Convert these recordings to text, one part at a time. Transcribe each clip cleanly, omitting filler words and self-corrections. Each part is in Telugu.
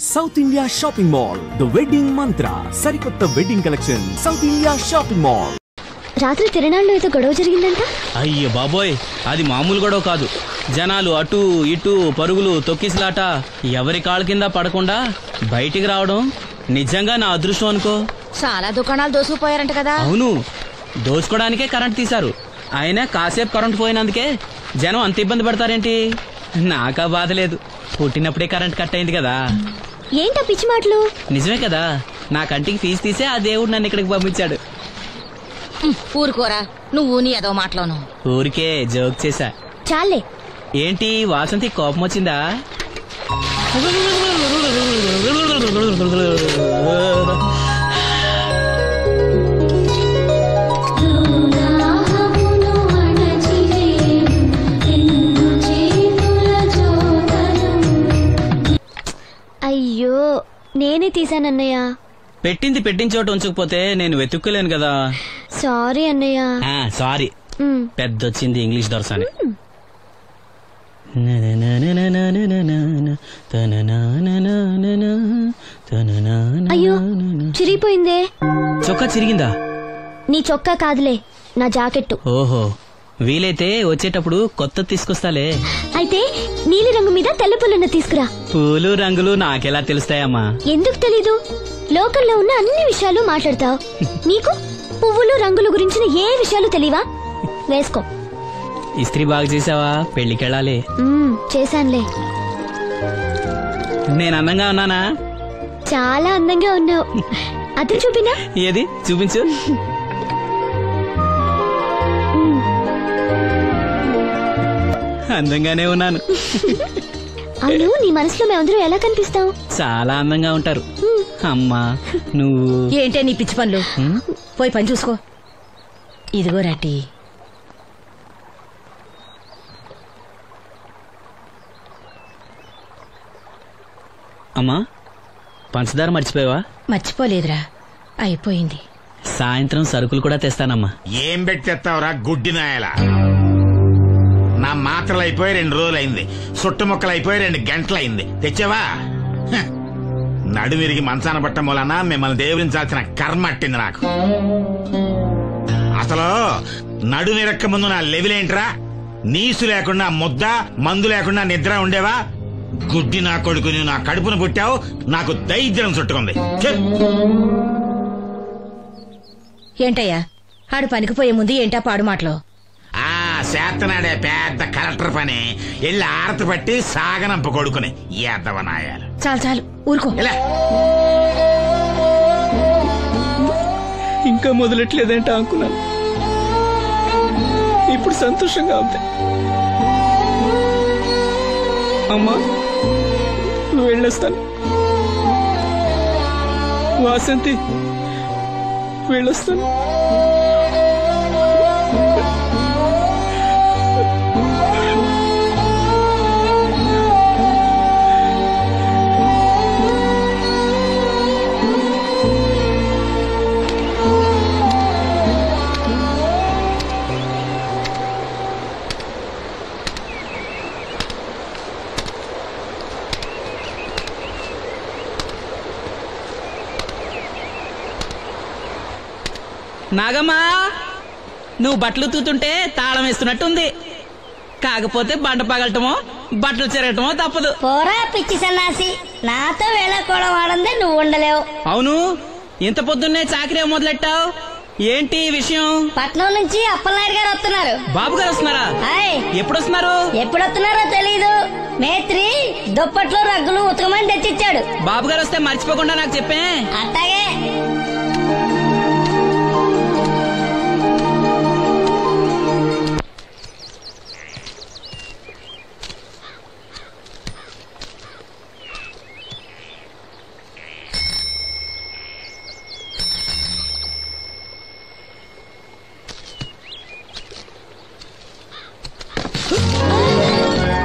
South India shopping mall the wedding మంత్ర సరికొత్త wedding collection south India shopping mall. రాత్రి తిరణాల్లో ఏదో గొడవ జరిగిందంట. అయ్యో బాబోయ్, అది మామూలు గొడవ కాదు. జనాలు అటు ఇటు పరుగులు తొక్కిసలాట, ఎవరి కాళ్ళ కింద పడకుండా బయటికి రావడం నిజంగా నా అదృష్టం అనుకో. చాలా దుకాణాలు దోసుకుపోయారంట కదా. అవును, దోచుకోవడానికే కరెంట్ తీశారు. అయినా కాసేపు కరెంట్ పోయినందుకే జనం అంత ఇబ్బంది పడతారేంటి? నాకా బాధ లేదు, పుట్టినప్పుడే కరెంట్ కట్ అయింది కదా. ఏంటా పిచ్చి మాటలు? నిజమే కదా, నా కంటికి ఫీజు తీసే ఆ దేవుడు నన్ను ఇక్కడికి పంపించాడు. ఊరుకోరా, నువ్వు నీ ఏదో మాటలోను. ఊరికే జోక్ చేశా. చాలే. ఏంటి వాసంతి కోపం వచ్చిందా? అయ్యో, నేనే తీసానన్నయ్య. పెట్టింది పెట్టిన చోట ఉంచకపోతే నేను వెతుక్కోలేను కదా. సారీ అన్నయ్య. సారీ. పెద్దొచ్చింది ఇంగ్లీష్ దొరసాని. అయ్యో, చిరిగిపోయిందే. చొక్కా చిరిగిందా? నీ చొక్కా కాదులే, నా జాకెట్టు. ఓహో, వీలైతే వచ్చేటప్పుడు కొత్త తీసుకొస్తాలే. అయితే నీలి రంగు మీద తెల్ల పుల్లన్న తీసుకురా. పూలు రంగులు నాకెలా తెలుస్తాయమ్మా? ఎందుకు తెలీదు? లోకల్లో ఉన్న అన్ని విషయాలు మాట్లాడతావు. నీకు పువ్వులు రంగులు గురించిన ఏ విషయాలు తెలియవా? వేసుకో. ఇస్త్రీ బాగా చేసావా? పెళ్లికెళ్ళాలి. చేశానులే. నేను అందంగా ఉన్నానా? చాలా అందంగా ఉన్నావు. అది చూపినా? ఏది చూపించు. అందంగానే ఉన్నాను. అవును, నీ మనసులో మేమందరం ఎలా కనిపిస్తాం? చాలా అందంగా ఉంటారు. అమ్మా నువ్వు ఏంటే నీ పిచ్చి పనులు? పోయి పని చూసుకో. ఇదిగో రాటి. అమ్మా, పంచదార మర్చిపోయావా? మర్చిపోలేదురా, అయిపోయింది. సాయంత్రం సరుకులు కూడా తెస్తానమ్మా. ఏం పెట్టి తెస్తావురా గుడ్డి నాయలా? నా మాత్రలు అయిపోయి 2 రోజులైంది, సుట్టుముక్కలు అయిపోయి 2 గంటలైంది. తెచ్చావా? నడుమిరిగి మంచాన పట్టం వలన మిమ్మల్ని దేవురించాల్సిన కర్మ అట్టింది నాకు. అసలు నడుమిరక్క ముందు నా లెవెలేంట్రా? నీసు లేకుండా ముద్ద, మందు లేకుండా నిద్ర ఉండేవా? గుడ్డి నా కొడుకుని నా కడుపును పుట్టావు, నాకు దైద్యం చుట్టుకుంది. ఏంటయ్యా ఆడు పనికిపోయే ముందు ఏంటా పాడు మాటలు? చేతనాడే పెద్ద కలెక్టర్ పని. ఎల్లి ఆరతి పట్టి సాగనంప కొడుకుని ఎద్దవనాయాలు. చాలు చాలు, ఊరుకో. ఇంకా మొదలెట్లేదేంటా అనుకున్నాను. ఇప్పుడు సంతోషంగా ఉంది. అమ్మా, నువ్వు వెళ్ళొస్తాను. వాసంతి, వెళ్ళొస్తాను. నాగమ్మా, నువ్వు బట్టలు తూతుంటే తాళం వేస్తున్నట్టుంది. కాకపోతే బండ పగలటమో బట్టలు చెరగటమో తప్పదు. పోరా పిచ్చి సన్నాసి, నాతో వేళకోవడం వాడందే నువ్వు ఉండలేవు. అవును, ఇంత పొద్దున్నే చాకరీ మొదలెట్టావు, ఏంటి విషయం? పట్నం నుంచి అప్పలనాయుడు గారు వస్తున్నారు. బాబు గారు వస్తున్నారా? ఎప్పుడు వస్తున్నారు? ఎప్పుడు వస్తున్నారో తెలీదు. మేత్రి దుప్పట్లు రగ్గులు ఉతకమని తెచ్చిచ్చాడు. బాబు గారు వస్తే మర్చిపోకుండా నాకు చెప్పే. అట్టాగే.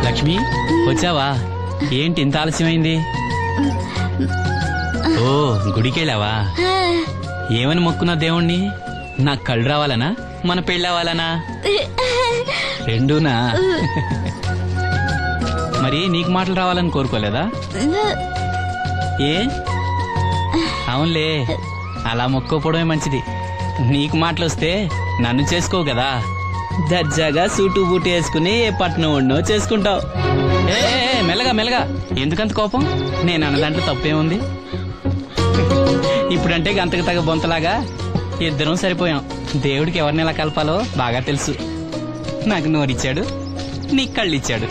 లక్ష్మి, వచ్చావా? ఏంటి ఇంత ఆలస్యమైంది? ఓ, గుడికెళ్ళావా? ఏమని మొక్కున్నా దేవుణ్ణి? నాకు కళ్ళు రావాలనా, మన పెళ్ళవాలనా? రెండూనా? మరి నీకు మాటలు రావాలని కోరుకోలేదా? ఏ అవునులే, అలా మొక్కోపోవడమే మంచిది. నీకు మాటలు వస్తే నన్ను చేసుకోవు కదా, దర్జాగా సూటు బూటు వేసుకుని ఏ పట్నం ఉండో చేసుకుంటావు. ఏ మెల్లగా మెల్లగా, ఎందుకంత కోపం? నేను అన్న దాంట్లో తప్పేముంది? ఇప్పుడంటే గంతకు తగ్గ బొంతలాగా ఇద్దరం సరిపోయాం. దేవుడికి ఎవరిని ఎలా కలపాలో బాగా తెలుసు. నాకు నోరిచ్చాడు, నీకు కళ్ళు ఇచ్చాడు.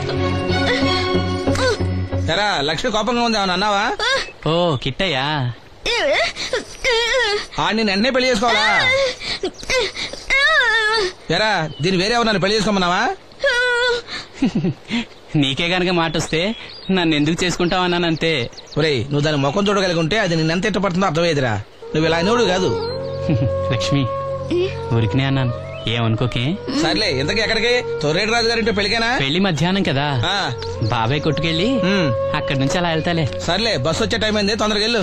ఎరా లక్ష్మి కోపంగా ఉంది ఏమన్నా అన్నావా? ఓ కిట్టయ్యా, నేను వెంటనే పెళ్లి చేసుకోవాలా? ఎరా దీన్ని వేరే ఎవరు పెళ్లి చేసుకోమన్నావా? నీకే గనక మాట వస్తే నన్ను ఎందుకు చేసుకుంటావన్నానంతే. ఒరేయ్ నువ్వు దాని ముఖం చూడగలిగి ఉంటే అది నిన్నెంత ఇష్టపడుతుందో అర్థమయ్యేదిరా. నువ్వు ఇలా అనేవాడు కాదు. లక్ష్మి, ఊరికినే అన్నాను, ఏమనుకోకే. సర్లే, ఇంతకీ ఎక్కడికి? తొర్రేటి రాజు గారింటే పెళ్లికేనా? పెళ్లి మధ్యాహ్నం కదా, బాబాయ్ కొట్టుకెళ్ళి అక్కడి నుంచి అలా వెళ్తాలే. సర్లే, బస్సు వచ్చే టైం అయింది, తొందరగా వెళ్ళు.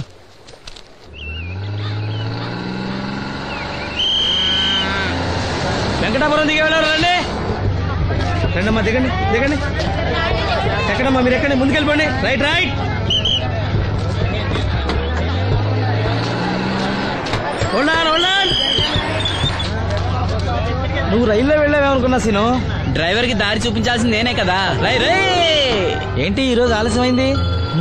వెంకటాపురం దిగే వెళ్ళారు. రండి రండమ్మా, దిగండి దిగండి. ఎక్కడమ్మా మీరు? ఎక్కండి, ముందుకెళ్ళిపోండి. Right right. నువ్వు రైల్లో వెళ్ళావేమనుకున్నా సీను. డ్రైవర్ కి దారి చూపించాల్సింది నేనే కదా. రై రై. ఏంటి ఈరోజు ఆలస్యమైంది?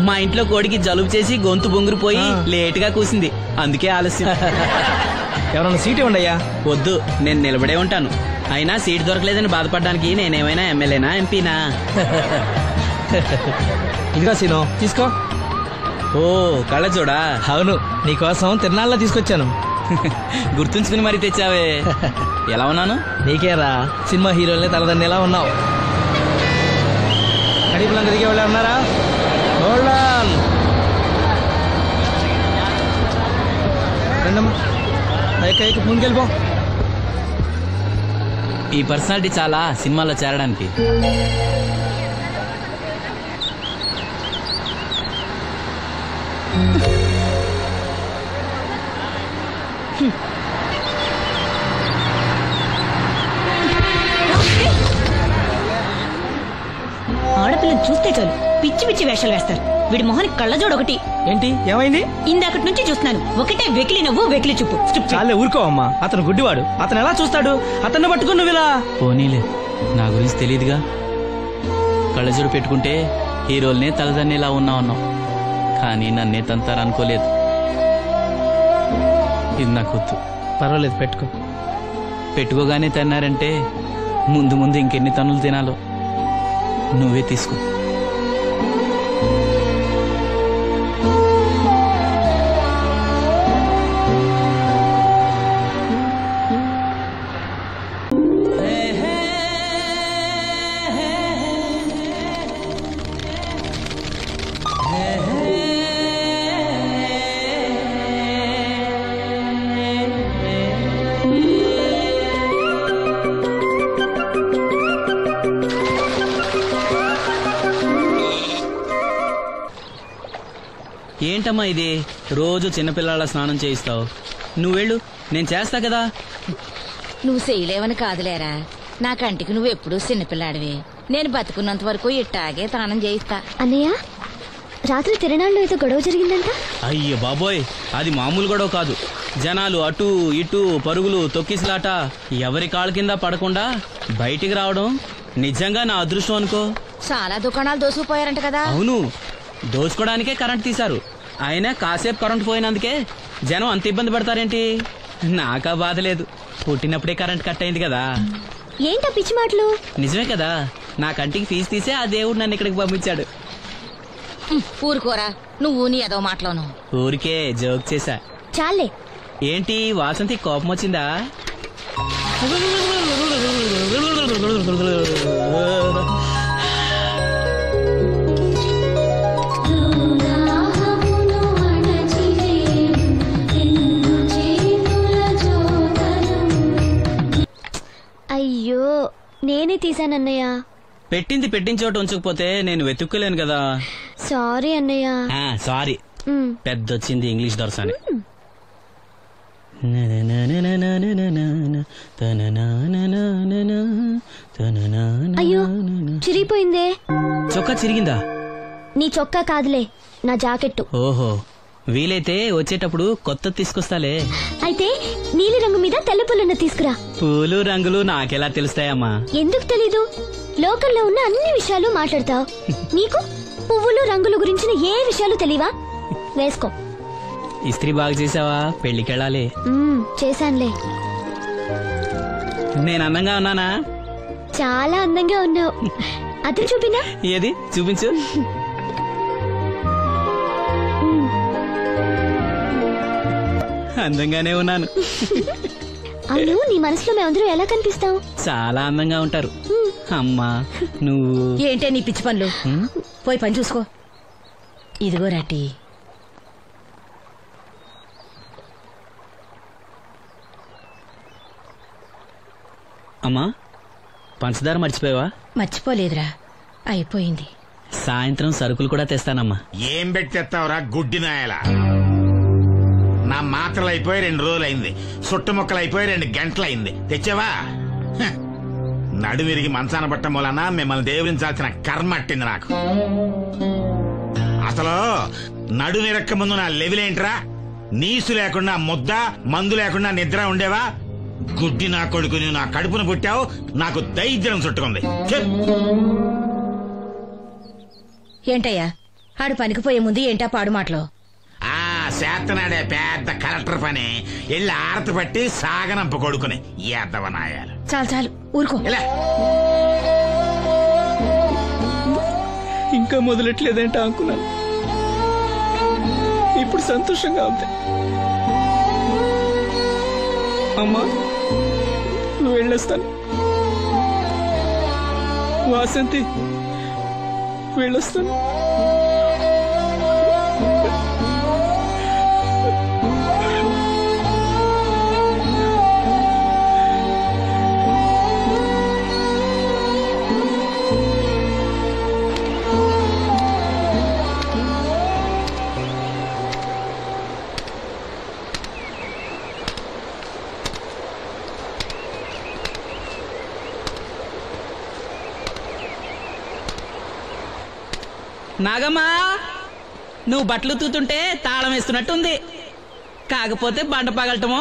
మా ఇంట్లో కోడికి జలుబు చేసి గొంతు బొంగురుపోయి లేట్ గా కూసింది, అందుకే ఆలస్యం. ఎవరన్నా సీట్ ఇవ్వండి అయ్యా. వద్దు, నేను నిలబడే ఉంటాను. అయినా సీట్ దొరకలేదని బాధపడడానికి నేనేమైనా ఎమ్మెల్యేనా ఎంపీనా? ఇదిగో సీను, తీసుకో. ఓ కళ్ళజోడా? అవును, నీకోసం తిరునాళ్ళ తీసుకొచ్చాను. గుర్తుంచుకుని మరీ తెచ్చావే. ఎలా ఉన్నాను? నీకేరా, సినిమా హీరోల్ని తలదండి ఎలా ఉన్నావు. కడిపులంక దిగే వాళ్ళు ఉన్నారా? రండమ్మా, ముందుకెళ్ళిపో. ఈ పర్సనాలిటీ చాలా సినిమాలో చేరడానికి. ఆడపిల్లని చూస్తే చాలు పిచ్చి పిచ్చి వేషాలు వేస్తారు. వీడి మొహానికి కళ్ళజోడు ఒకటి. ఏంటి ఏమైంది? ఇందాకటి నుంచి చూస్తున్నాను, ఒకటే వెకిలి నవ్వు వెకిలి చూపు. చాలే ఊరుకో అమ్మా, అతను గుడ్డివాడు. అతను ఎలా చూస్తాడు? అతన్ని పట్టుకుని నువ్వు ఇలా. పోనీలే, నా గురించి తెలియదుగా. కళ్ళజోడు పెట్టుకుంటే హీరోల్నే తలదన్నేలా ఉన్నావు, కానీ నన్నే తంతారనుకోలేదు. ఇది నాకు వద్దు. పర్వాలేదు, పెట్టుకో. పెట్టుకోగానే తిన్నారంటే ముందు ముందు ఇంకెన్ని తన్నులు తినాలో నువ్వే తీసుకో. ఏంటమ్మా ఇది? రోజు చిన్నపిల్లల స్నానం చేయిస్తావు. నువ్వెళ్ళు, నేను చేస్తా కదా. నువ్వు చేయలేవని కాదులేరా, నా కంటికి నువ్వు ఎప్పుడూ చిన్నపిల్లాడివి. నేను బతుకున్నంత వరకు ఇట్టాగే స్నానం చేయిస్తా. అన్నయ్య, రాత్రి తిరణాల్లో ఏదో గొడవ జరిగిందంట. అయ్యో బాబోయ్, అది మామూలు గొడవ కాదు. జనాలు అటు ఇటు పరుగులు తొక్కిసలాట, ఎవరి కాళ్ళ కింద పడకుండా బయటికి రావడం నిజంగా నా అదృష్టం అనుకో. చాలా దుకాణాలు దోసుకుపోయారంట కదా. అవును, దోచుకోవడానికే కరెంట్ తీశారు. అయినా కాసేపు కరెంట్ పోయినందుకే జనం అంత ఇబ్బంది పడతారేంటి? నాకా బాధ లేదు, పుట్టినప్పుడే కరెంట్ కట్ అయింది కదా. ఏంటా పిచ్చి మాటలు? నిజమే కదా, నా కంటికి ఫీజు తీసే ఆ దేవుడు నన్ను ఇక్కడికి పంపించాడు. ఊరుకోరా, నువ్వు నీ ఏదో మాటలోను. ఊరికే జోక్ చేశా. చాలే. ఏంటి వాసంతి కోపం వచ్చిందా? అయ్యో, నేనే తీసానన్నయ్య. పెట్టింది పెట్టిన చోట ఉంచకపోతే నేను వెతుక్కోలేను కదా. సారీ అన్నయ్య. సారీ. పెద్దొచ్చింది ఇంగ్లీష్ దొరసాని. అయ్యో, చిరిగిపోయిందే. చొక్కా చిరిగిందా? నీ చొక్కా కాదులే, నా జాకెట్టు. ఓహో, వీలైతే వచ్చేటప్పుడు కొత్త తీసుకొస్తాలే. అయితే నీలి రంగు మీద తెల్ల పుల్లన్న తీసుకురా. పూలు రంగులు నాకెలా తెలుస్తాయమ్మా? ఎందుకు తెలీదు? లోకల్లో ఉన్న అన్ని విషయాలు మాట్లాడతావు. నీకు పువ్వులు రంగుల గురించిన ఏ విషయాలు తెలియవా? వేసుకో. ఇస్త్రీ బాగా చేసావా? పెళ్లికెళ్ళాలి. చేశానులే. నేను అందంగా ఉన్నానా? చాలా అందంగా ఉన్నావు. అతను చూపినా? ఏది చూపించు. అందంగానే ఉన్నాను. అవును, నీ మనసులో మేమందరూ ఎలా కనిపిస్తాం? చాలా అందంగా ఉంటారు. అమ్మా నువ్వు ఏంటే నీ పిచ్చి పనులు? పోయి పని చూసుకో. ఇదిగో రాటి. అమ్మా, పంచదార మర్చిపోయావా? మర్చిపోలేదురా, అయిపోయింది. సాయంత్రం సరుకులు కూడా తెస్తానమ్మా. ఏం పెట్టి తెస్తావురా గుడ్డి నాయలా? నా మాత్రలు అయిపోయి 2 రోజులైంది, సుట్టుముక్కలు అయిపోయి 2 గంటలైంది. తెచ్చావా? నడుమిరిగి మంచాన పట్ట మూలన మిమ్మల్ని దేవుడించాల్సిన కర్మ అట్టింది నాకు. అసలు నడుమిరక్క ముందు నా లెవెలేంట్రా? నీసు లేకుండా ముద్ద, మందు లేకుండా నిద్ర ఉండేవా? గుడ్డి నా కొడుకుని నా కడుపును పుట్టావు, నాకు దైద్యం చుట్టుకుంది. ఏంటయ్యా ఆడు పనికి పోయే ముందు ఏంటా పాడు మాటలో? చేతనాడే పెద్ద కలెక్టర్ పని. ఎల్లి ఆరతి పట్టి సాగనంప కొడుకుని ఎద్దవనాయాలు. చాలు చాలు ఊరుకో. ఇంకా మొదలెట్లేదంటే అనుకున్నాను. ఇప్పుడు సంతోషంగా ఉంది. అమ్మా వెళ్ళొస్తాను. వాసంతి వెళ్ళొస్తాను. నాగమ్మా, నువ్వు బట్టలు తూతుంటే తాళం వేస్తున్నట్టుంది. కాకపోతే బండ పగలటమో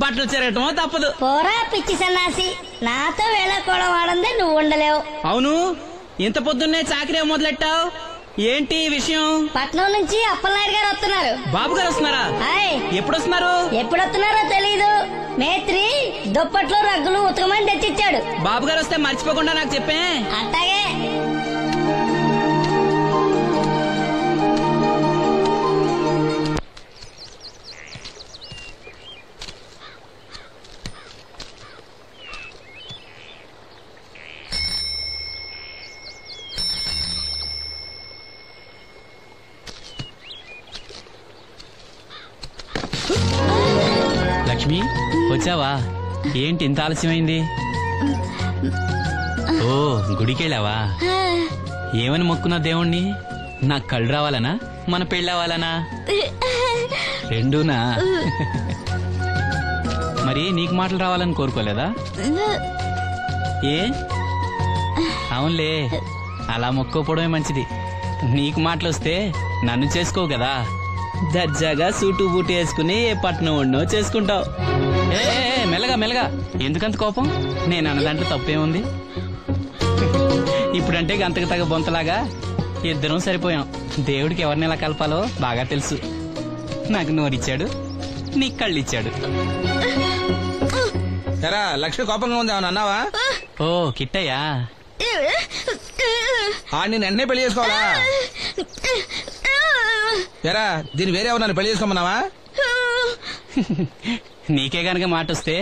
బట్టలు చెరగటమో తప్పదు. పోరా పిచ్చి సన్నాసి, నాతో వేళకోవడం వాడందే నువ్వు ఉండలేవు. అవును, ఇంత పొద్దున్నే చాకరీ మొదలెట్టావు, ఏంటి విషయం? పట్నం నుంచి అప్పలనాయుడు గారు వస్తున్నారు. బాబు గారు వస్తున్నారా? ఎప్పుడు వస్తున్నారు? ఎప్పుడు వస్తున్నారో తెలీదు. మేత్రి దుప్పట్లు రగ్గులు ఉతకమని తెచ్చిచ్చాడు. బాబు గారు వస్తే మర్చిపోకుండా నాకు చెప్పే. అట్టాగే. లక్ష్మి వచ్చావా? ఏంటి ఇంత ఆలస్యమైంది? ఓ గుడికెళ్ళావా? ఏమని మొక్కున్నా దేవుణ్ణి? నాకు కళ్ళు రావాలనా, మన పెళ్ళవాలనా? రెండూనా? మరి నీకు మాటలు రావాలని కోరుకోలేదా? ఏ అవునులే, అలా మొక్కోపోవడమే మంచిది. నీకు మాటలు వస్తే నన్ను చేసుకోవు కదా. దర్జాగా సూటు బూటు వేసుకుని ఏ పట్నం ఉండో చేసుకుంటావు. ఏ మెల్లగా మెల్లగా, ఎందుకంత కోపం? నేను అన్న దాంట్లో తప్పేముంది? ఇప్పుడంటే గంతకు తగ్గ బొంతలాగా ఇద్దరం సరిపోయాం. దేవుడికి ఎవరిని ఎలా కలపాలో బాగా తెలుసు. నాకు నోరిచ్చాడు, నీకు కళ్ళు ఇచ్చాడు. లక్ష్మి కోపంగా ఉంది, ఏమన్నా అన్నావా? ఓ కిట్టయ్యా, నేను వెంటనే పెళ్లి చేసుకోవాలా? ఎరా దీన్ని వేరే ఎవరు పెళ్లి చేసుకోమన్నావా? నీకే గనక మాట వస్తే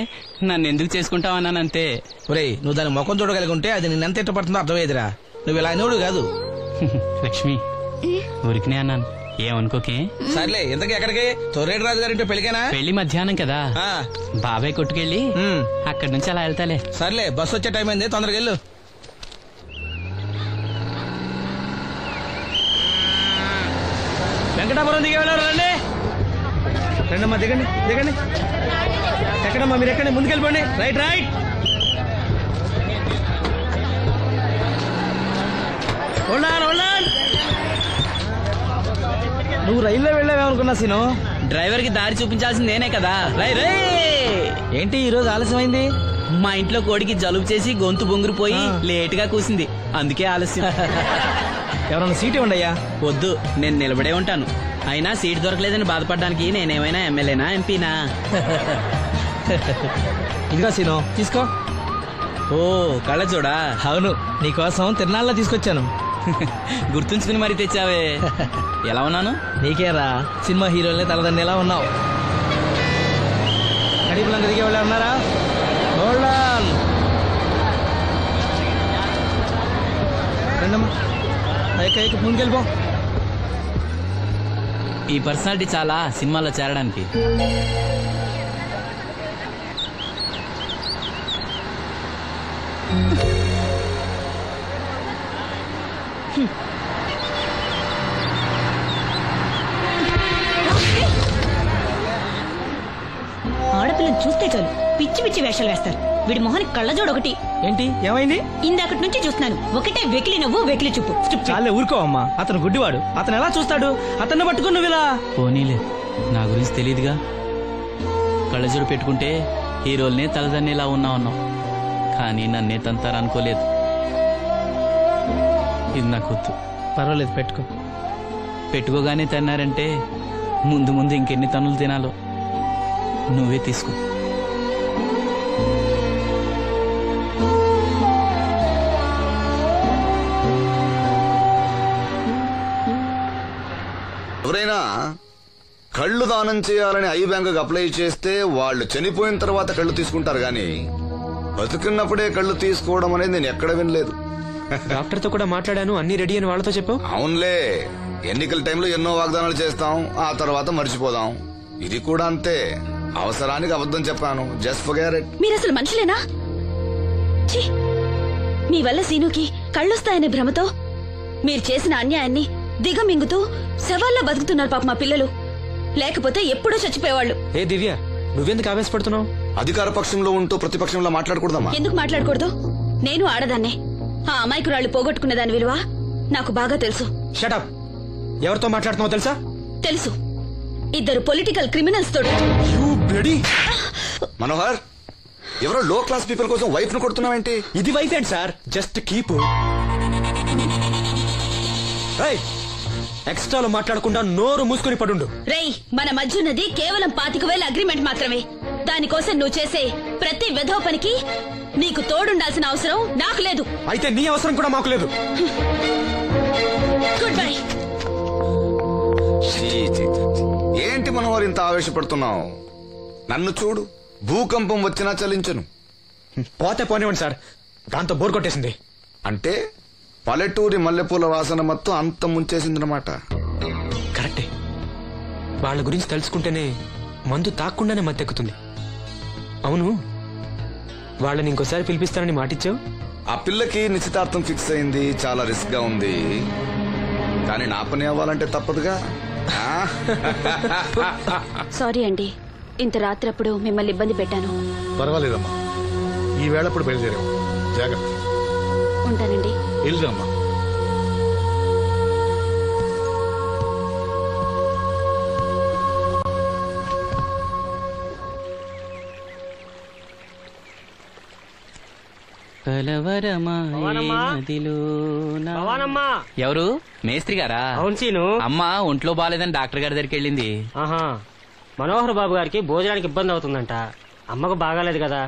నన్ను ఎందుకు చేసుకుంటావన్నానంతే. ఒరేయ్, నువ్వు దాని ముఖం చూడగలిగి ఉంటే అది నిన్నెంత ఇష్టపడుతుందో అర్థమయ్యేదిరా. నువ్వు ఇలా నోడు కాదు. లక్ష్మి ఊరికినే అన్నాను, ఏమనుకోకే. సర్లే, ఇంతకీ ఎక్కడికి? తొర్రేటి రాజు గారింటే పెళ్లికేనా? పెళ్లి మధ్యాహ్నం కదా, బాబాయ్ కొట్టుకెళ్ళి అక్కడి నుంచి అలా వెళ్తాలే. సర్లే, బస్సు వచ్చే టైం అయింది, తొందరగా వెళ్ళు. వెంకటాపురం దిగే వెళ్ళారు. రండి రండమ్మా, దిగండి దిగండి. ఎక్కడమ్మా మీరు? ఎక్కడి ముందుకెళ్ళిపోండి. Right right. Hold on hold on. నువ్వు రైల్లో వెళ్ళావేమనుకున్నా సీను. డ్రైవర్ కి దారి చూపించాల్సింది నేనే కదా. రై రే ఏంటి ఈ రోజు ఆలస్యమైంది? మా ఇంట్లో కోడికి జలుబు చేసి గొంతు బొంగురుపోయి లేట్ గా కూసింది, అందుకే ఆలస్యం. ఎవరన్నా సీట్ ఇవ్వండి అయ్యా. వద్దు, నేను నిలబడే ఉంటాను. అయినా సీట్ దొరకలేదని బాధపడడానికి నేనేమైనా ఎమ్మెల్యేనా ఎంపీనా? ఇదిగో సీను తీసుకో. ఓ కళ్ళ చూడా. అవును, నీకోసం తిరునాళ్ళ తీసుకొచ్చాను. గుర్తుంచుకుని మరి తెచ్చావే. ఎలా ఉన్నాను? నీకేరా సినిమా హీరోలే తలదండి ఎలా ఉన్నావు. కడిపులంక దిగే వాళ్ళు ఉన్నారా? రండమ్మా, ముందుకెళ్ళిపో. ఈ పర్సనాలిటీ చాలా సినిమాలో చేరడానికి. ఆడపిల్లని చూస్తే చాలు పిచ్చి పిచ్చి వేషాలు వేస్తారు. వీడి మొహానికి కళ్ళజోడు ఒకటి. ఏంటి ఏమైంది? ఇందాకటి నుంచి చూస్తున్నాను, ఒకటే వెకిలి నవ్వు వెకిలి చూపు. చాలే ఊరుకో అమ్మా, అతను గుడ్డివాడు. అతను ఎలా చూస్తాడు? అతన్ని పట్టుకుని నువ్వు ఇలా. పోనీలే, నా గురించి తెలియదుగా. కళ్ళజోడు పెట్టుకుంటే హీరోల్నే తలదన్నేలా ఉన్నావు, కానీ నన్నే తంతారనుకోలేదు. ఇది నాకు వద్దు. పర్వాలేదు, పెట్టుకో. పెట్టుకోగానే తిన్నారంటే ముందు ముందు ఇంకెన్ని తన్నులు తినాలో నువ్వే తీసుకో. ఎవరైనా కళ్ళు దానం చేయాలని ఐ బ్యాంకుకి అప్లై చేస్తే వాళ్ళు చనిపోయిన తర్వాత కళ్ళు తీసుకుంటారు గాని బతుకున్నప్పుడే కళ్ళు తీసుకోవడం అనేది నేను ఎక్కడ వినలేదు. డాక్టర్ తో కూడా మాట్లాడాను, అన్ని రెడీ అని వాళ్ళతో చెప్పావు. అవునులే, ఎన్నికల టైంలో ఎన్నో వాగ్దానాలు చేస్తాం, ఆ తర్వాత మర్చిపోదాం. ఇది కూడా అంతే, అవసరానికి అబద్ధం చెప్పాను. Just forget it. మీరు అసలు మనుషులేనా? ఛీ! మీ వల్ల సీనుకి కళ్ళొస్తాయనే భ్రమతో మీరు చేసిన అన్యాయాన్ని దిగమింగుతూ శవాల్లో బతుకుతున్నారు పాప మా పిల్లలు. లేకపోతే ఎప్పుడూ చచ్చిపోయేవాళ్ళు. ఏ దివ్య, నువ్వెందుకు ఆవేశపడుతున్నావు? అధికార పక్షంలో ఉంటూ ప్రతిపక్షంలో మాట్లాడకూడదమ్మా. ఎందుకు మాట్లాడకూడదు? నేను ఆడదాన్నే. ఆ అమాయకురాళ్ళు పోగొట్టుకున్న దాని విలువ నాకు బాగా తెలుసు. షటప్. ఎవరితో మాట్లాడుతున్నావు తెలుసా? తెలుసు, ఇద్దరు పొలిటికల్ క్రిమినల్స్ తోడు. మనోహర్, ఎవరో లో క్లాస్ పీపుల్ కోసం వైఫ్ ను కొడుతున్నావేంటి? ఇది వైఫ్ ఏంటి సార్? Just keep. ఎక్స్ట్రాలో మాట్లాడకుండా నోరు మూసుకుని పడుండు. రేయ్, మన మధ్య ఉన్నది కేవలం 25,000 అగ్రిమెంట్ మాత్రమే. దానికోసం నువ్వు చేసే ప్రతి వెధవ పనికి నీకు తోడుండాల్సిన అవసరం నాకు లేదు. అయితే నీ అవసరం కూడా మాకు లేదు. Good bye. ఏంటి మనోహర్ ఇంత ఆవేశపడుతున్నావు? నన్ను చూడు, భూకంపం వచ్చినా చలించను. పోతే పోనివ్వండి సార్, దాంతో బోర్ కొట్టేసింది. అంటే పల్లెటూరి మల్లెపూల వాసన మొత్తం అంత ముంచేసిందన్నమాట. కరెక్టే. వాళ్ళ గురించి తెలుసుకుంటేనే మందు తాక్కుండానే మత్తెక్కుతుంది. అవును, వాళ్ళని ఇంకోసారి పిలిపిస్తానని మాటిచ్చావు. ఆ పిల్లకి నిశ్చితార్థం ఫిక్స్ అయింది, చాలా రిస్క్ గా ఉంది. కానీ నా పని అవ్వాలంటే తప్పదుగా. సారీ అండి, ఇంత రాత్రప్పుడు మిమ్మల్ని ఇబ్బంది పెట్టాను. పర్వాలేదమ్మా, ఈ వేళప్పుడు బయలుదేరావు. జాగ్రత్త. ఉంటానండి. వెళ్దామా. ఎవరు? మేస్త్రి గారా? అవును సీను. అమ్మ ఒంట్లో బాలేదని డాక్టర్ గారి దగ్గరికి వెళ్ళింది. ఆహా, మనోహర్ బాబు గారికి భోజనానికి ఇబ్బంది అవుతుందంట. అమ్మకు బాగాలేదు కదా,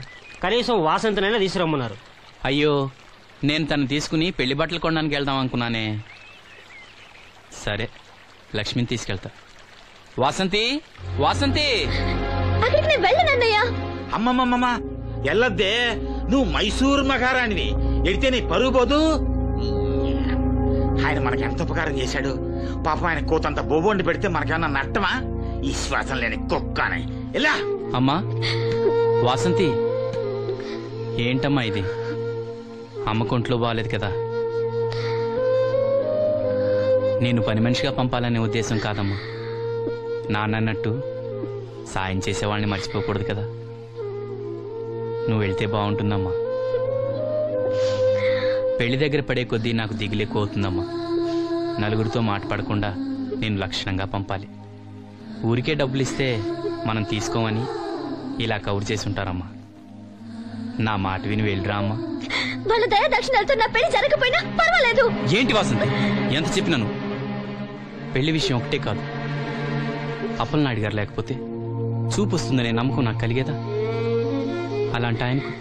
కనీసం వాసంతనైనా తీసుకురమ్మన్నారు. అయ్యో, నేను తను తీసుకుని పెళ్లి బట్టలు కొనడానికి వెళ్దాం అనుకున్నానే. సరే, లక్ష్మిని తీసుకెళ్తా. వాసంతి, వాసంతి. అక్కడికి నేను వెళ్ళనన్నయ్యా. అమ్మమ్మమ్మ ఎల్లద్దే, నువ్వు మైసూర్ మహారాణివి. ఎడితే నీ పరుగు పోదు. ఆయన మనకి ఎంత ఉపకారం చేశాడు పాపం. ఆయన కోతంత బొబొండి పెడితే మనకేమన్నా నట్టమా? ఈ శ్వాసం లేని కుక్కనే. ఇలా అమ్మా వాసంతి, ఏంటమ్మా ఇది? అమ్మకొంట్లో బాగాలేదు కదా. నేను పని మనిషిగా పంపాలనే ఉద్దేశం కాదమ్మా. నాన్నన్నట్టు సాయం చేసేవాళ్ళని మర్చిపోకూడదు కదా. నువ్వు వెళ్తే బాగుంటుందమ్మా. పెళ్లి దగ్గర పడే కొద్దీ నాకు దిగులు ఎక్కువ అవుతుందమ్మా. నలుగురితో మాట పడకుండా నేను లక్షణంగా పంపాలి. ఊరికే డబ్బులు ఇస్తే మనం తీసుకోమని ఇలా కవర్ చేసి ఉంటారమ్మా. నా మాట విని వెళ్ళిరా అమ్మా. వాళ్ళ దయ దక్షిణాలతో నా పెళ్లి జరగకపోయినా పర్వాలేదు. ఏంటి వాసంతి, ఎంత చెప్పినాను? పెళ్లి విషయం ఒకటే కాదు, అప్పలనాయుడు గారు లేకపోతే చూపు వస్తుందనే నమ్మకం నాకు కలిగేదా? అలాంటి ఆయనకు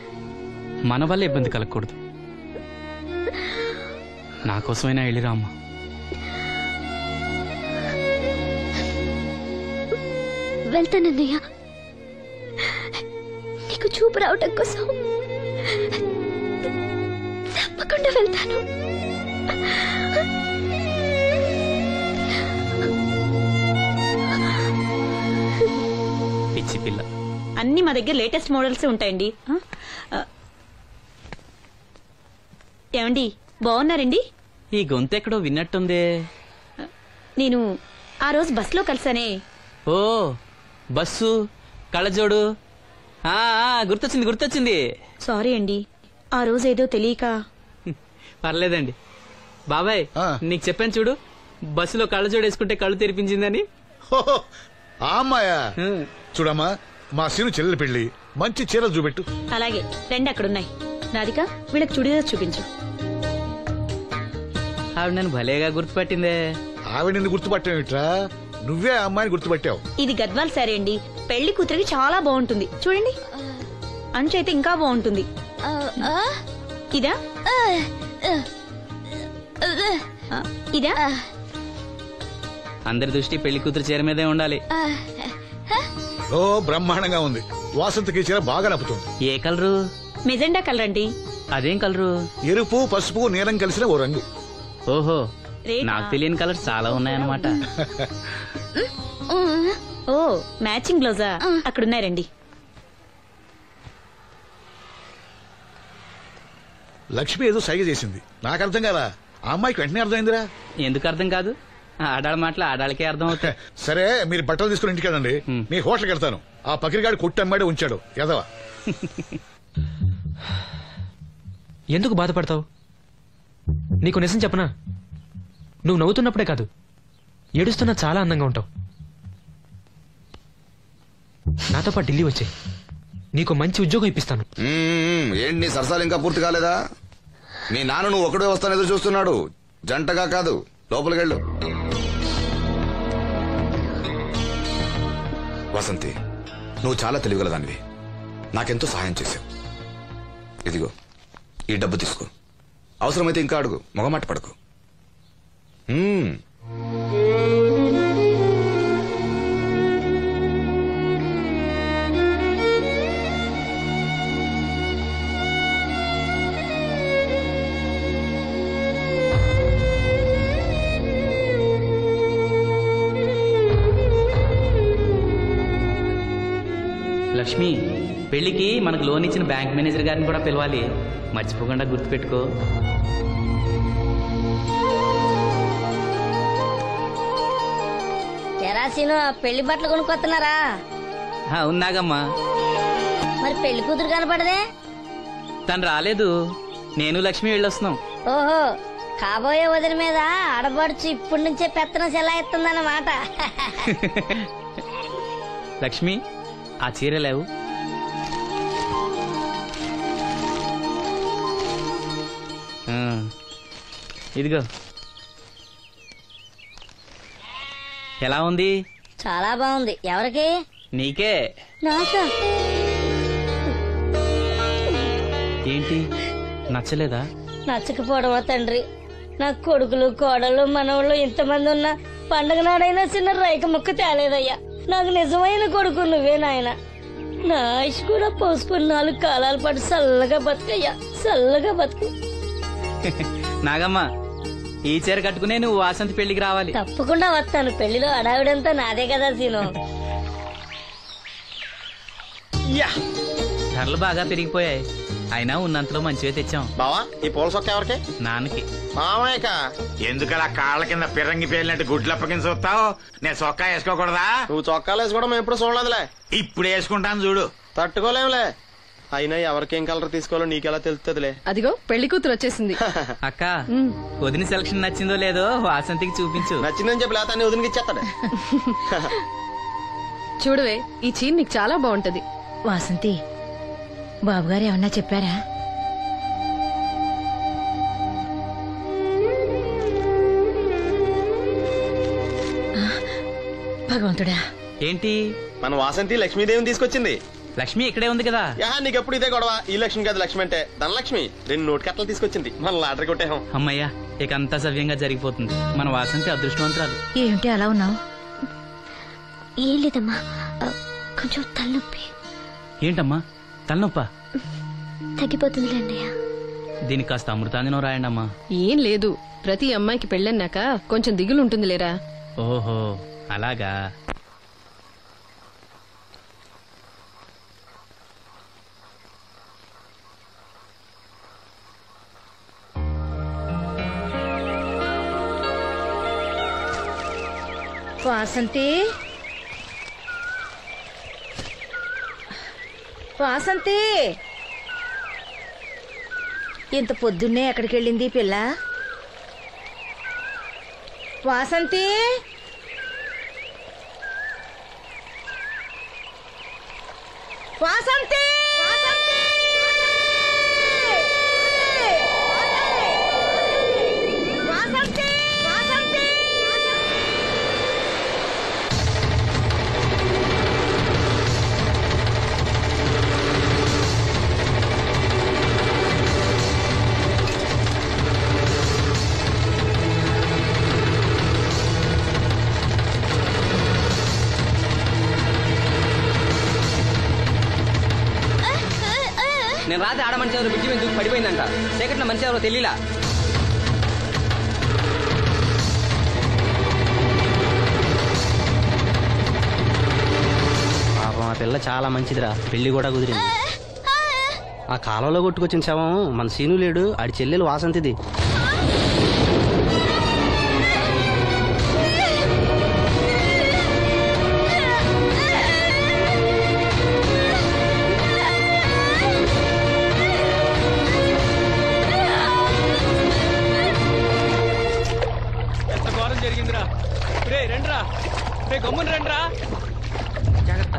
మన వల్ల ఇబ్బంది కలగకూడదు. నా కోసమైనా వెళ్ళిరా అమ్మా. వెళ్తానన్నయ్య, నీకు చూపు రావటం కోసం తప్పకుండా వెళ్తాను. పిచ్చి పిల్ల. అన్ని మా దగ్గర లేటెస్ట్ మోడల్స్ ఉంటాయండి. ఏమండి బాగున్నారండి? ఈ గొంతు ఎక్కడో విన్నట్టుందే. నేను ఆ రోజు బస్సులో కలిసానే. ఓ బస్సు, కళ్ళజోడు, గుర్తొచ్చింది. సారీ అండి, ఆ రోజు ఏదో తెలియక. పర్లేదండి బాబాయ్, నీకు చెప్పాను చూడు, బస్సులో కళ్ళజోడు వేసుకుంటే కళ్ళు తెరిపించిందని. అమ్మాయా చూడమ్మా, మా సీను చెల్లెలు పెళ్లి, మంచి చీరలు చూపెట్టు. అలాగే రెండు అక్కడున్నాయి. రాధిక వీళ్ళకి చుడిదార్ చూపించు. ఆవిడ నన్ను భలేగా గుర్తుపట్టిందే. ఆవిడ నిన్ను గుర్తుపట్టావిట్రా? నువ్వే ఆ అమ్మాయిని గుర్తుపట్టావు. ఇది గద్వాల్ సారీ అండి, పెళ్లి కూతురికి చాలా బాగుంటుంది. చూడండి, అంచు అయితే ఇంకా బాగుంటుంది. ఇదా ఇదా? అందరి దృష్టి పెళ్లి కూతురు చీర మీదే ఉండాలి. ఓ బ్రహ్మాండంగా ఉంది. వాసంతకి చీర బాగా నప్పుతుంది. ఏ కలరు? మెజెండా కలర్ అండి. అదేం కలరు? ఎరుపు, పసుపు, నీలం కలిసిన ఓ రంగు. ఓహో, నాకు తెలియని కలర్స్ చాలా ఉన్నాయన్నమాట. ఓ మ్యాచింగ్ బ్లౌజా? అక్కడున్నాయి రండి. లక్ష్మి ఏదో సైగ చేసింది, నాకు అర్థం కదా. ఆ అమ్మాయికి వెంటనే అర్థమైందిరా. ఎందుకు అర్థం కాదు? ఆడాళ్ళ మాటలు ఆడాళ్ళకే అర్థం అవుతాయి. సరే మీరు బట్టలు తీసుకుని ఇంటికి వెళ్ళండి, నీ హోటల్కి వెళ్తాను. ఆ పకిరిగాడు కొట్టి అమ్మాడే ఉంచాడు ఎదవా. ఎందుకు బాధపడతావు? నీకు నిజం చెప్పనా, నువ్వు నవ్వుతున్నప్పుడే కాదు, ఏడుస్తున్నా చాలా అందంగా ఉంటావు. నాతో పాటు ఢిల్లీ వచ్చాయి, నీకు మంచి ఉద్యోగం ఇప్పిస్తాను. ఏంటి నీ సరసాలు ఇంకా పూర్తి కాలేదా? మీ నాన్న నువ్వు ఒకడే వస్తాను ఎదురు చూస్తున్నాడు, జంటగా కాదు. లోపలికెళ్ళు. వసంతి, నువ్వు చాలా తెలివిగలదానివి, నాకెంతో సహాయం చేశావు. ఇదిగో ఈ డబ్బు తీసుకో, అవసరమైతే ఇంకా అడుగు, మొగమాట పడకు. లక్ష్మి, పెళ్లికి మనకు లోన్ ఇచ్చిన బ్యాంక్ మేనేజర్ గారిని కూడా పిలవాలి, మర్చిపోకుండా గుర్తుపెట్టుకో. ఎరాసీను పెళ్లి బట్టలు కొనుక్కొస్తున్నారా? ఉన్నాగమ్మా. మరి పెళ్లి కూతురు కనపడదే? తను రాలేదు, నేను లక్ష్మి వెళ్ళొస్తున్నాం. ఓహో, కాబోయే వదిన మీద ఆడబడుచు ఇప్పటి నుంచే పెత్తనం చెలాయిస్తుందన్నమాట. లక్ష్మి, ఆ చీర లేవు. ఇదిగో. ఎలా ఉంది? చాలా బాగుంది. ఎవరికి? నీకే. నాకా? ఏంటి, నచ్చలేదా? నచ్చకపోవడమా తండ్రి? నా కొడుకులు, కోడళ్ళు, మనవాళ్ళు ఇంతమంది ఉన్నా పండగ నాడైనా చిన్న రైక ముక్క తేలేదయ్యా. నాకు నిజమైన కొడుకు నువ్వే నాయన. నా ఆయుష్ కూడా పోసుకుని 4 కాలాల పాటు చల్లగా బతుకయ్యా, చల్లగా బతుకు. నాగమ్మ, ఈ చీర కట్టుకునే నువ్వు వాసంతి పెళ్లికి రావాలి. తప్పకుండా వస్తాను. పెళ్లిలో అడావిడంతా నాదే కదా సీను. ధరలు బాగా పెరిగిపోయాయి, అయినా ఉన్నంతలో మంచిగా తెచ్చాం. బావా, ఈ పూల సొక్క ఎవరికి? నాన్నకి. మామయ్యక. ఎందుకలా కాళ్ళ కింద పిర్రంగి పేలినట్టు గుడ్లప్పకింద చూస్తావు? నేను చొక్కా వేసుకోకూడదా? నువ్వు చొక్కాలు వేసుకోవడం ఎప్పుడు చూడలేదులే. ఇప్పుడు వేసుకుంటాను చూడు. తట్టుకోలేవులే. అయినా ఎవరికేం కలర్ తీసుకోవాలో నీకెలా తెలుస్తుందిలే. అదిగో పెళ్లి కూతురు వచ్చేసింది. అక్క వదిన సెలక్షన్ నచ్చిందో లేదో వాసంతికి చూపించు. నచ్చిందని చెప్పి లేత వదినకి ఇచ్చేస్తాడు. చూడవే ఈ చీర నీకు చాలా బాగుంటది. వాసంతి బాబుగారు ఏమన్నా చెప్పారా? భగవంతుడా ఏంటి మన వాసంతి లక్ష్మీదేవిని తీసుకొచ్చింది. లక్ష్మి ఇక్కడే ఉంది కదా. నీకెప్పుడు ఇదే గొడవ. ఈ లక్ష్మి కాదు లక్ష్మి అంటే ధనలక్ష్మి. 2 నోటు కట్టలు తీసుకొచ్చింది. మన లాటరీ కొట్టేహం. అమ్మయ్యా ఇక అంతా సవ్యంగా జరిగిపోతుంది. మన వాసంతి అదృష్టవంతురాలు. ఏమిటి అలా ఉన్నావు? ఏం లేదమ్మా, కొంచెం తలనొప్పి. ఏంటమ్మా తలనొప్ప? తగ్గిపోతుంది అన్నయ్య. దీనికి కాస్త అమృతాంజనం రాయండి అమ్మా. ఏం లేదు, ప్రతి అమ్మాయికి పెళ్ళన్నాక కొంచెం దిగులు ఉంటుంది లేరా. ఓహో అలాగా. వాసంతి వాసంతి ఇంత పొద్దున్నే ఎక్కడికి వెళ్ళింది పిల్ల? వాసంతి వాసంతి నేను రాత్రి ఆడ మనిషి ఎవరు బ్రిడ్జి మీద దూకి పడిపోయిందంట. చీకట్లో మనిషి ఎవరో తెలియలా. పాపం ఆ పిల్ల చాలా మంచిదిరా, పెళ్లి కూడా కుదిరింది. ఆ కాలంలో కొట్టుకొచ్చిన శవం మన సీను లేడు, ఆడి చెల్లెలు వాసంతిది. జరిగిందిరా. రే రండ్రా, రే గమ్మున రండ్రా. జాగ్రత్త.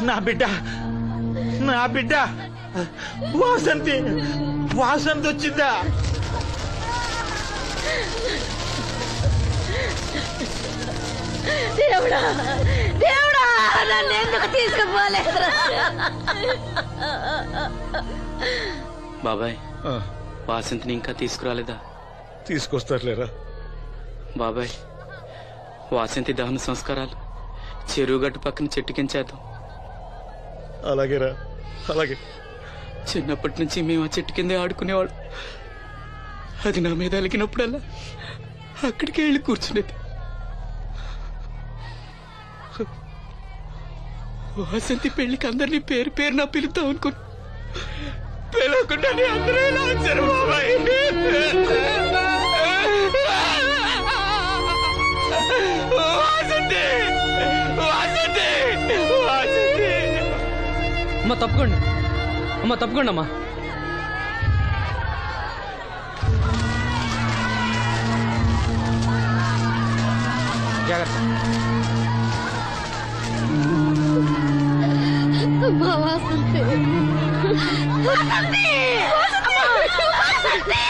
నా బిడ్డ నా బిడ్డ వాసంతి వాసంతి వచ్చిందా? దేవుడా దేవుడా నన్ను ఎందుకు తీసుకుపోలేదురా? బాబాయ్ వాసంతిని ఇంకా తీసుకురాలేదా? తీసుకొస్తారులేరా బాబాయ్. వాసంతి దహన సంస్కారాలు చెరువు గట్టు పక్కన చెట్టు కించేద్దాం. అలాగేరా అలాగే. చిన్నప్పటి నుంచి మేము ఆ చెట్టు కిందే ఆడుకునేవాడు. అది నా మీద అలిగినప్పుడల్లా అక్కడికే వెళ్ళి కూర్చునేది. వాసంతి పెళ్లికి అందరినీ పేరు పేరు నా పిలుద్దాం అనుకుని పిలవకుండా అందరూ ఇలా వచ్చారు బాబాయ్. వాసంతి వాసంతి వాసంతి. అమ్మ తప్పుకోండి, అమ్మ తప్పుకోండి అమ్మా. జాగ్రత్త. వాసంతి వాసంతి వాసంతి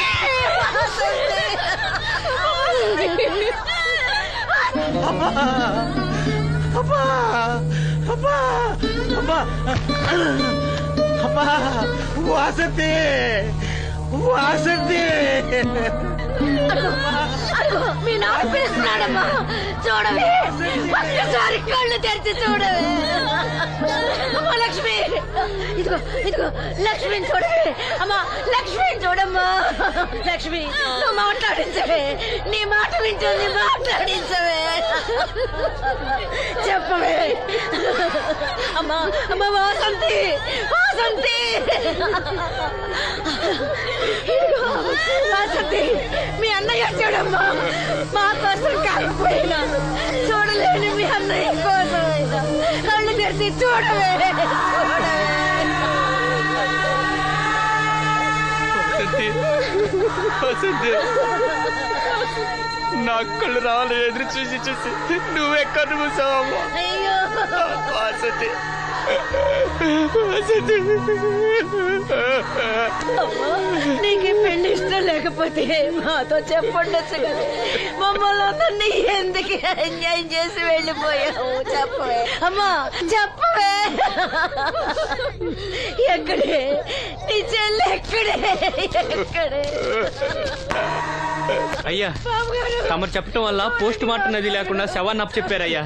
వాసంతి వాసంతి మీ నాన్న పిలుస్తున్నాడమ్మా, చూడవే, ఒక్కసారి కళ్ళు తెరిచి చూడవే. అమ్మా లక్ష్మి, ఇదిగో ఇదిగో లక్ష్మిని చూడవే. అమ్మా లక్ష్మిని చూడమ్మా. లక్ష్మి, నువ్వు మాట్లాడించవే, నీ మాట వింటుంది, మాట్లాడించవే, చెప్పవే. అమ్మా అమ్మా వాసంతి, వాసంతి, వాసంతి, మీ అన్నయ్య చూడమ్మా, మా కోసం కాకపోయినా చూడలేని మీ అన్నయ్య కోసమైనా కళ్ళు తెరిచి చూడవే, చూడవే. నా కళ్ళు రావాలి ఎదురు చూసి చూసి నువ్వెక్కడ మూసావమ్మా. వాసంతి నీకు పెళ్లి ఇష్టం లేకపోతే మాతో చెప్పండొచ్చు కదా, మమ్మల్ని అందరినీ ఎందుకు ఎంజాయ్ చేసి వెళ్ళిపోయావు, చెప్పవే. అమ్మా చెప్పవే, ఎక్కడే నీ చెల్లి, ఎక్కడే ఎక్కడే. అయ్యా, తమరు చెప్పటం వల్ల పోస్ట్ మార్టం నది లేకుండా శవాన్ని అప్పచెప్పారయ్యా.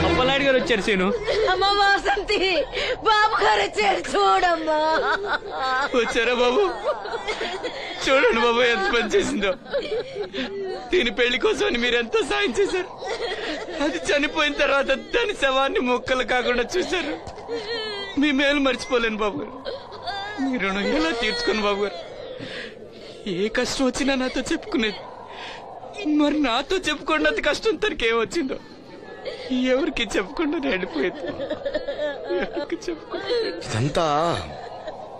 అప్పలాడి గారు వచ్చారు సీను. అమ్మ వాసంతి, బాబు గారు వచ్చారు, చూడమ్మా. వచ్చారా బాబు? చూడండి బాబు ఎంత పని చేసిందో. దీని పెళ్లి కోసం మీరెంతో సాయం చేశారు. అది చనిపోయిన తర్వాత దాని శవాన్ని మొక్కలు కాకుండా చూశారు. మీ మేలు మర్చిపోలేను బాబు గారు. మీ రుణం ఎలా తీర్చుకోను బాబు గారు. ఏ కష్టం వచ్చినా నాతో చెప్పుకునేది. మరి నాతో చెప్పుకున్నంత కష్టం తనకి ఏమొచ్చిందో ఎవరికి చెప్పకుండా వెళ్ళిపోయేది. ఎవరికి చెప్పకుండా ఇదంతా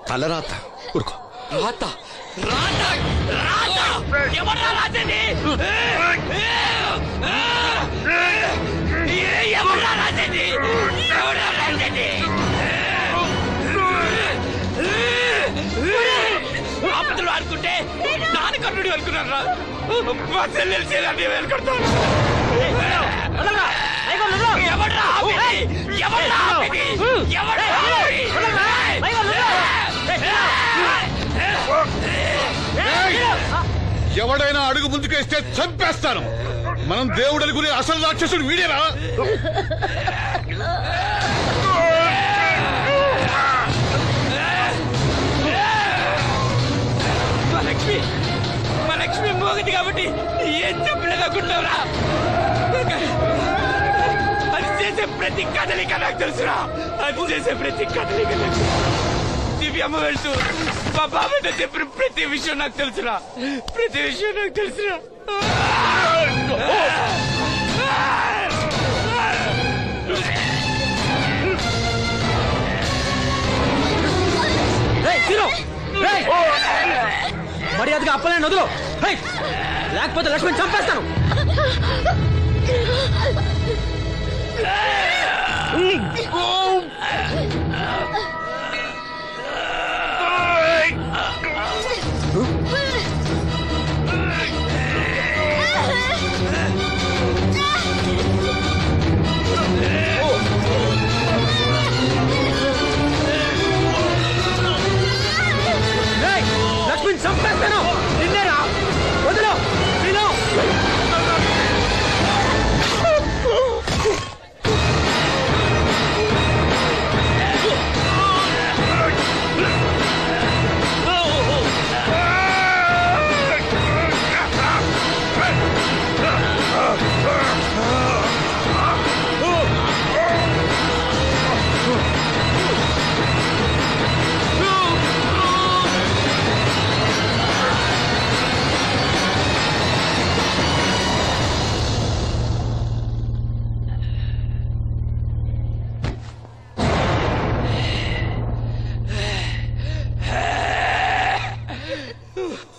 తలరాత. ఊరుకో. రాత రాత రాత ఎవరా రాజని? ఎవరా రాజని? ఎవరా రాజని? ఆపదలు ఆడుకుంటే నాన్న కర్ణుడు అనుకున్నారా? మా చెల్లెలు చెల్లి వెళ్ళుకుంటాను. ఎవడైనా అడుగు ముందుకేస్తే చంపేస్తాను. మనం దేవుడు అనుకునే అసలు రాక్షసుడు వీడేరా? మా లక్ష్మి మోగది కాబట్టి ఏం చెప్పలేదనుకుంటావురా? అది చేసే ప్రతి కదలిక నాకు తెలుసురా. అది చేసే ప్రతి కదలిక దివ్యమ్మ వెళ్తూ మా బాబాయ్తో చెప్పిన ప్రతి విషయం నాకు తెలుసురా. ప్రతి విషయం నాకు తెలుసురా. మర్యాదగా అప్పలేని వదులు, లేకపోతే లక్ష్మణ్ చంపేస్తాను. లక్ష్మణ్ చంపేస్తాను. నిన్నేరా, వదులు.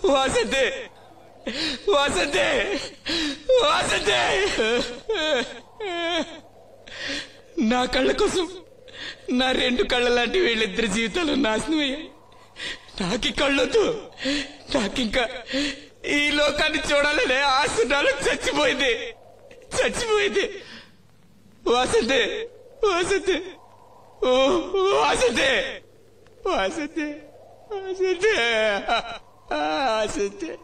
వాసంతి, వాసంతి, వాసంతి. నా కళ్ళ కోసం నా రెండు కళ్ళ లాంటి వీళ్ళిద్దరి జీవితాలు నాశనం అయ్యాయి. నాకి కళ్ళొద్దు, నాకింకా ఈ లోకాన్ని చూడాలనే ఆశ నాలో చచ్చిపోయింది. వాసంతి వాసంతి వాసంతి వాసంతి వాసంతి వాసంతి